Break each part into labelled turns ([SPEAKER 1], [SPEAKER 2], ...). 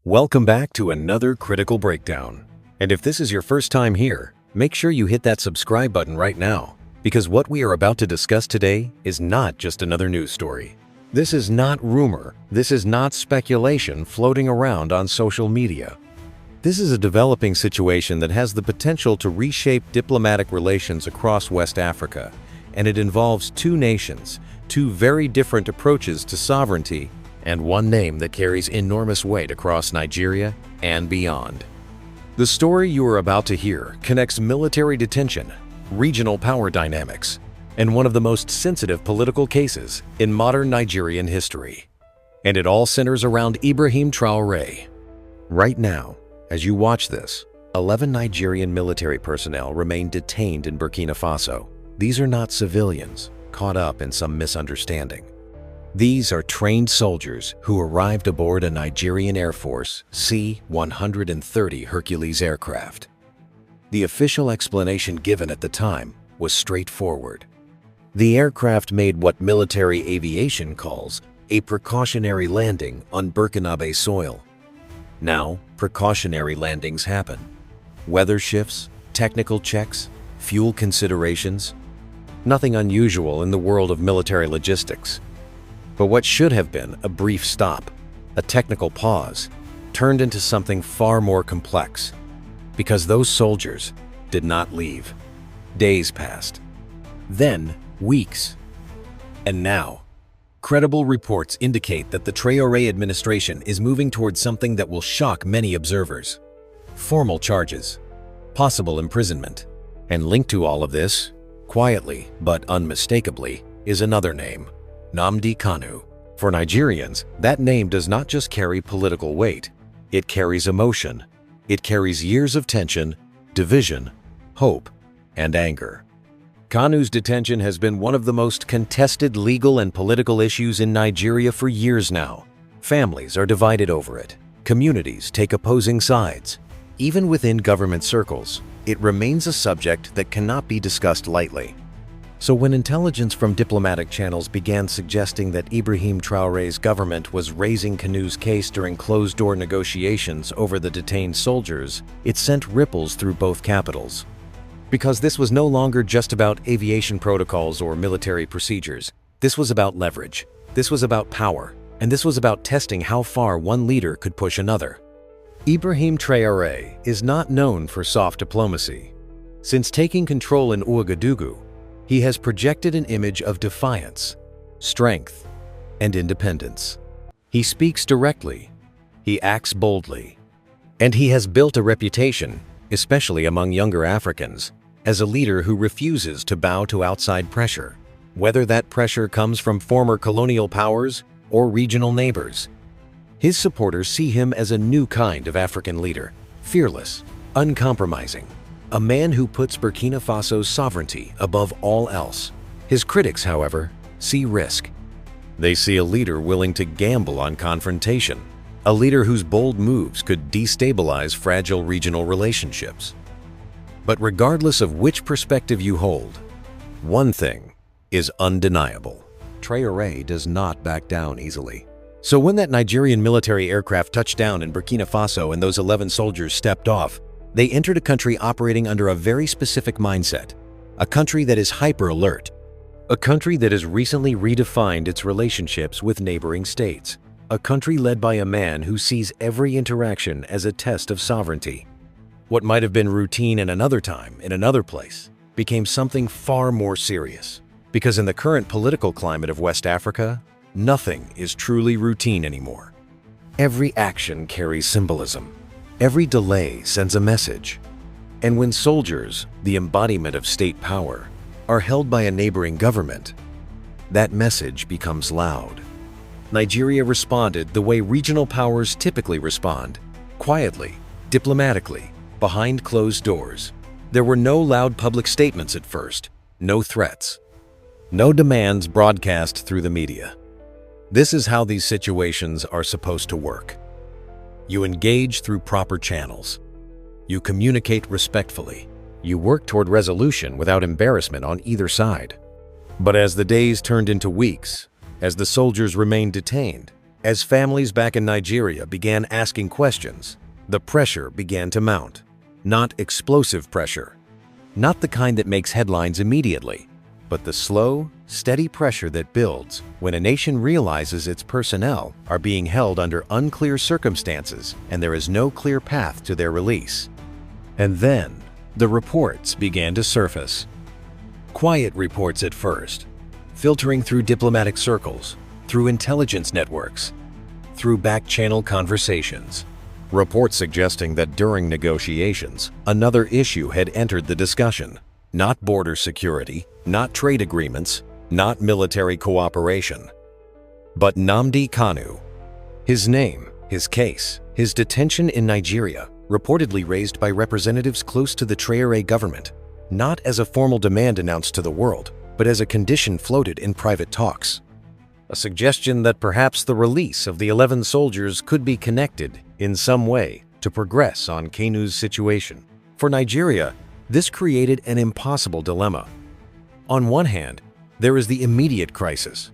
[SPEAKER 1] Welcome back to another critical breakdown. And if this is your first time here, make sure you hit that subscribe button right now, because what we are about to discuss today is not just another news story. This is not rumor. This is not speculation floating around on social media. This is a developing situation that has the potential to reshape diplomatic relations across West Africa, and it involves two nations, two very different approaches to sovereignty, and one name that carries enormous weight across Nigeria and beyond. The story you are about to hear connects military detention, regional power dynamics, and one of the most sensitive political cases in modern Nigerian history. And it all centers around Ibrahim Traoré. Right now, as you watch this, 11 Nigerian military personnel remain detained in Burkina Faso. These are not civilians caught up in some misunderstanding. These are trained soldiers who arrived aboard a Nigerian Air Force C-130 Hercules aircraft. The official explanation given at the time was straightforward. The aircraft made what military aviation calls a precautionary landing on Burkinabe soil. Now, precautionary landings happen. Weather shifts, technical checks, fuel considerations. Nothing unusual in the world of military logistics. But what should have been a brief stop, a technical pause, turned into something far more complex. Because those soldiers did not leave. Days passed. Then, weeks. And now, credible reports indicate that the Traoré administration is moving towards something that will shock many observers. Formal charges, possible imprisonment. And linked to all of this, quietly but unmistakably, is another name. Nnamdi Kanu. For Nigerians, that name does not just carry political weight. It carries emotion. It carries years of tension, division, hope, and anger. Kanu's detention has been one of the most contested legal and political issues in Nigeria for years now. Families are divided over it. Communities take opposing sides. Even within government circles, it remains a subject that cannot be discussed lightly. So when intelligence from diplomatic channels began suggesting that Ibrahim Traoré's government was raising Kanu's case during closed-door negotiations over the detained soldiers, it sent ripples through both capitals. Because this was no longer just about aviation protocols or military procedures. This was about leverage. This was about power. And this was about testing how far one leader could push another. Ibrahim Traoré is not known for soft diplomacy. Since taking control in Ouagadougou, he has projected an image of defiance, strength, and independence. He speaks directly, he acts boldly, and he has built a reputation, especially among younger Africans, as a leader who refuses to bow to outside pressure, whether that pressure comes from former colonial powers or regional neighbors. His supporters see him as a new kind of African leader, fearless, uncompromising, a man who puts Burkina Faso's sovereignty above all else. His critics, however, see risk. They see a leader willing to gamble on confrontation, a leader whose bold moves could destabilize fragile regional relationships. But regardless of which perspective you hold, one thing is undeniable. Traoré does not back down easily. So when that Nigerian military aircraft touched down in Burkina Faso and those 11 soldiers stepped off, they entered a country operating under a very specific mindset, a country that is hyper-alert, a country that has recently redefined its relationships with neighboring states, a country led by a man who sees every interaction as a test of sovereignty. What might have been routine in another time, in another place, became something far more serious. Because in the current political climate of West Africa, nothing is truly routine anymore. Every action carries symbolism. Every delay sends a message. And when soldiers, the embodiment of state power, are held by a neighboring government, that message becomes loud. Nigeria responded the way regional powers typically respond, quietly, diplomatically, behind closed doors. There were no loud public statements at first, no threats, no demands broadcast through the media. This is how these situations are supposed to work. You engage through proper channels. You communicate respectfully. You work toward resolution without embarrassment on either side. But as the days turned into weeks, as the soldiers remained detained, As families back in Nigeria began asking questions, the pressure began to mount. Not explosive pressure, not the kind that makes headlines immediately, but the slow, steady pressure that builds when a nation realizes its personnel are being held under unclear circumstances and there is no clear path to their release. And then, the reports began to surface. Quiet reports at first, filtering through diplomatic circles, through intelligence networks, through back-channel conversations. Reports suggesting that during negotiations, another issue had entered the discussion. Not border security, not trade agreements, not military cooperation, but Nnamdi Kanu. His name, his case, his detention in Nigeria, reportedly raised by representatives close to the Traoré government, not as a formal demand announced to the world, but as a condition floated in private talks. A suggestion that perhaps the release of the 11 soldiers could be connected in some way to progress on Kanu'S situation. For Nigeria, this created an impossible dilemma. On one hand, there is the immediate crisis.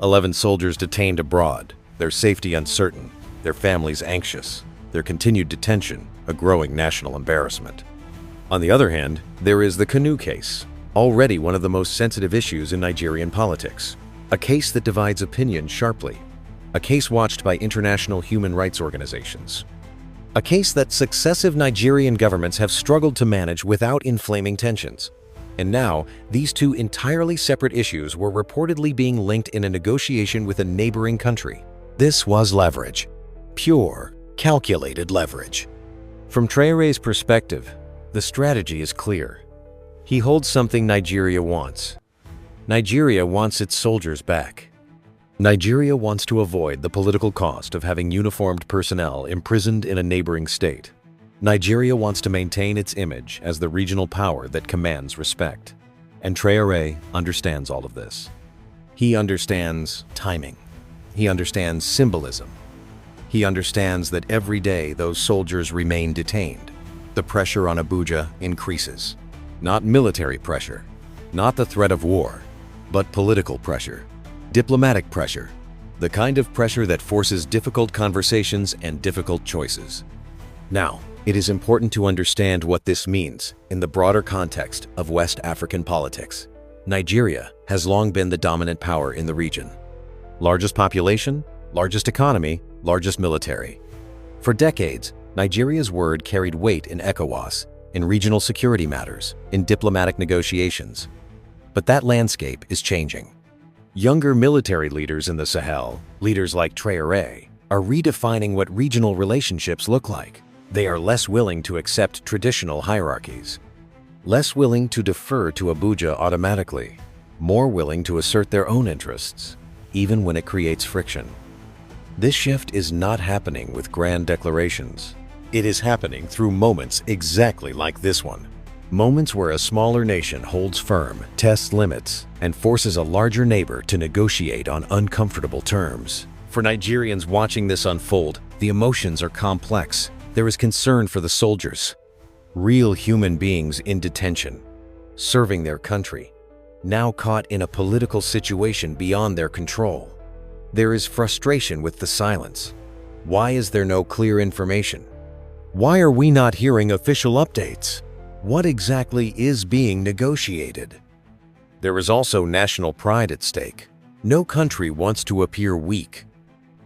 [SPEAKER 1] 11 soldiers detained abroad, their safety uncertain, their families anxious, their continued detention a growing national embarrassment. On the other hand, there is the Kanu case, already one of the most sensitive issues in Nigerian politics. A case that divides opinion sharply. A case watched by international human rights organizations. A case that successive Nigerian governments have struggled to manage without inflaming tensions. And now, these two entirely separate issues were reportedly being linked in a negotiation with a neighboring country. This was leverage. Pure, calculated leverage. From Traoré's perspective, the strategy is clear. He holds something Nigeria wants. Nigeria wants its soldiers back. Nigeria wants to avoid the political cost of having uniformed personnel imprisoned in a neighboring state. Nigeria wants to maintain its image as the regional power that commands respect. And Traoré understands all of this. He understands timing. He understands symbolism. He understands that every day those soldiers remain detained, the pressure on Abuja increases. Not military pressure, not the threat of war, but political pressure. Diplomatic pressure, the kind of pressure that forces difficult conversations and difficult choices. Now, it is important to understand what this means in the broader context of West African politics. Nigeria has long been the dominant power in the region. Largest population, largest economy, largest military. For decades, Nigeria's word carried weight in ECOWAS, in regional security matters, in diplomatic negotiations. But that landscape is changing. Younger military leaders in the Sahel, leaders like Traoré, are redefining what regional relationships look like. They are less willing to accept traditional hierarchies, less willing to defer to Abuja automatically, more willing to assert their own interests, even when it creates friction. This shift is not happening with grand declarations. It is happening through moments exactly like this one. Moments where a smaller nation holds firm, tests limits, and forces a larger neighbor to negotiate on uncomfortable terms. For Nigerians watching this unfold, the emotions are complex. There is concern for the soldiers, real human beings in detention, serving their country, now caught in a political situation beyond their control. There is frustration with the silence. Why is there no clear information? Why are we not hearing official updates? What exactly is being negotiated? There is also national pride at stake. No country wants to appear weak.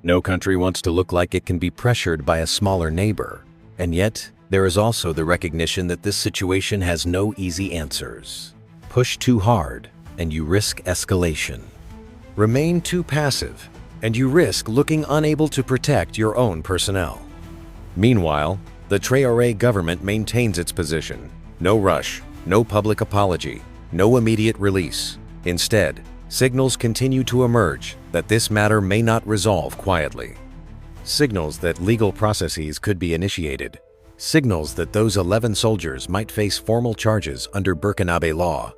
[SPEAKER 1] No country wants to look like it can be pressured by a smaller neighbor. And yet, there is also the recognition that this situation has no easy answers. Push too hard, and you risk escalation. Remain too passive, and you risk looking unable to protect your own personnel. Meanwhile, the Traoré government maintains its position. No rush, no public apology, no immediate release. Instead, signals continue to emerge that this matter may not resolve quietly. Signals that legal processes could be initiated. Signals that those 11 soldiers might face formal charges under Burkina Faso law.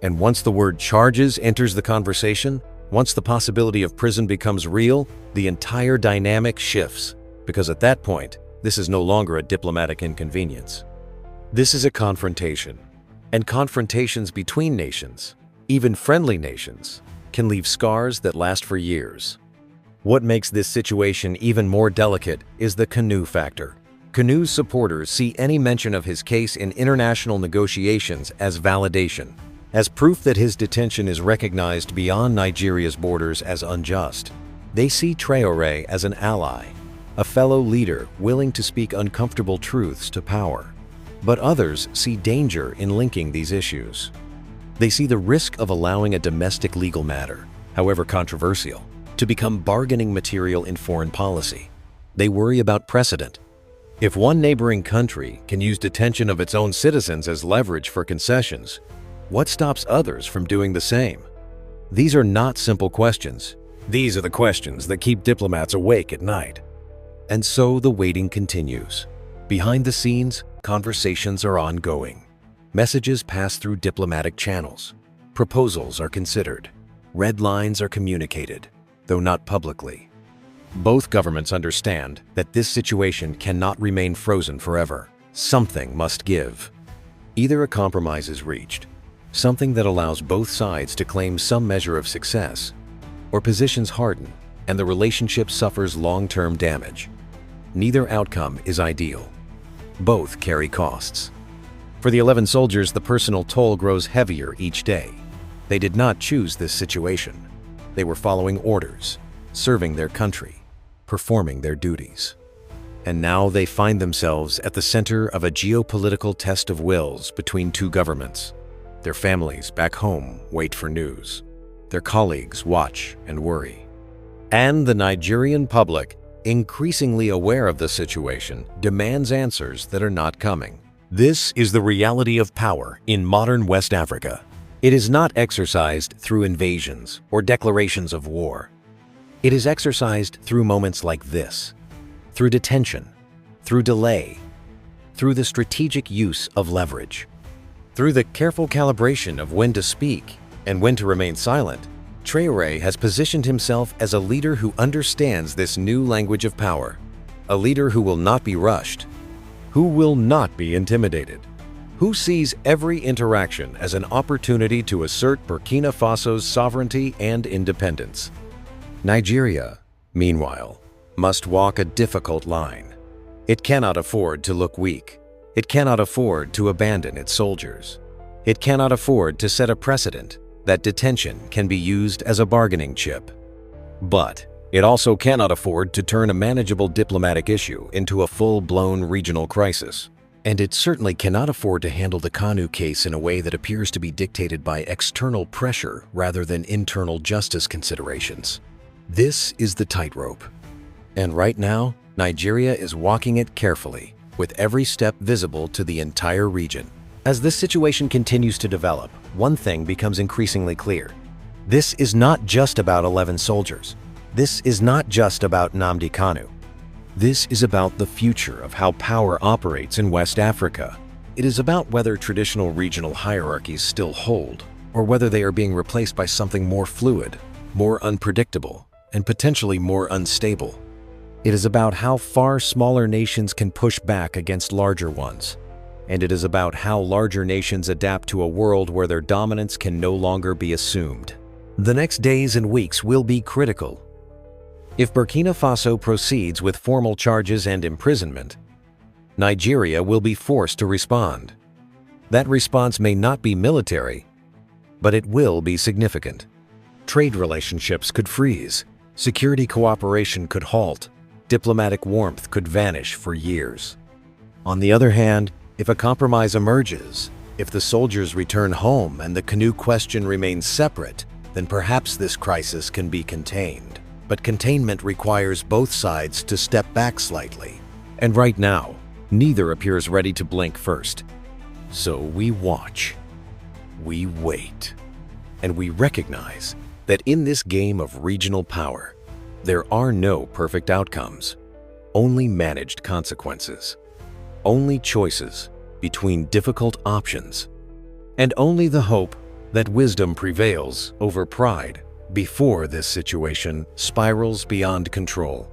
[SPEAKER 1] And once the word charges enters the conversation, once the possibility of prison becomes real, the entire dynamic shifts, because at that point, this is no longer a diplomatic inconvenience. This is a confrontation, and confrontations between nations, even friendly nations, can leave scars that last for years. What makes this situation even more delicate is the Kanu factor. Kanu's supporters see any mention of his case in international negotiations as validation, as proof that his detention is recognized beyond Nigeria's borders as unjust. They see Traoré as an ally, a fellow leader willing to speak uncomfortable truths to power. But others see danger in linking these issues. They see the risk of allowing a domestic legal matter, however controversial, to become bargaining material in foreign policy. They worry about precedent. If one neighboring country can use detention of its own citizens as leverage for concessions, what stops others from doing the same? These are not simple questions. These are the questions that keep diplomats awake at night. And so the waiting continues. Behind the scenes, conversations are ongoing. Messages pass through diplomatic channels. Proposals are considered. Red lines are communicated, though not publicly. Both governments understand that this situation cannot remain frozen forever. Something must give. Either a compromise is reached, something that allows both sides to claim some measure of success, or positions harden and the relationship suffers long-term damage. Neither outcome is ideal. Both carry costs. For the 11 soldiers, the personal toll grows heavier each day. They did not choose this situation. They were following orders, serving their country, performing their duties. And now they find themselves at the center of a geopolitical test of wills between two governments. Their families back home wait for news. Their colleagues watch and worry. And the Nigerian public, increasingly aware of the situation, demands answers that are not coming. This is the reality of power in modern West Africa. It is not exercised through invasions or declarations of war. It is exercised through moments like this, through detention, through delay, through the strategic use of leverage, through the careful calibration of when to speak and when to remain silent. Traoré has positioned himself as a leader who understands this new language of power, a leader who will not be rushed, who will not be intimidated, who sees every interaction as an opportunity to assert Burkina Faso's sovereignty and independence. Nigeria, meanwhile, must walk a difficult line. It cannot afford to look weak. It cannot afford to abandon its soldiers. It cannot afford to set a precedent that detention can be used as a bargaining chip. But it also cannot afford to turn a manageable diplomatic issue into a full-blown regional crisis. And it certainly cannot afford to handle the Kanu case in a way that appears to be dictated by external pressure rather than internal justice considerations. This is the tightrope. And right now, Nigeria is walking it carefully, with every step visible to the entire region. As this situation continues to develop, one thing becomes increasingly clear. This is not just about 11 soldiers. This is not just about Nnamdi Kanu. This is about the future of how power operates in West Africa. It is about whether traditional regional hierarchies still hold, or whether they are being replaced by something more fluid, more unpredictable, and potentially more unstable. It is about how far smaller nations can push back against larger ones. And it is about how larger nations adapt to a world where their dominance can no longer be assumed. The next days and weeks will be critical. If Burkina Faso proceeds with formal charges and imprisonment, Nigeria will be forced to respond. That response may not be military, but it will be significant. Trade relationships could freeze, security cooperation could halt, diplomatic warmth could vanish for years. On the other hand, if a compromise emerges, if the soldiers return home and the Kanu question remains separate, then perhaps this crisis can be contained. But containment requires both sides to step back slightly. And right now, neither appears ready to blink first. So we watch, we wait, and we recognize that in this game of regional power, there are no perfect outcomes, only managed consequences, only choices between difficult options, and only the hope that wisdom prevails over pride before this situation spirals beyond control.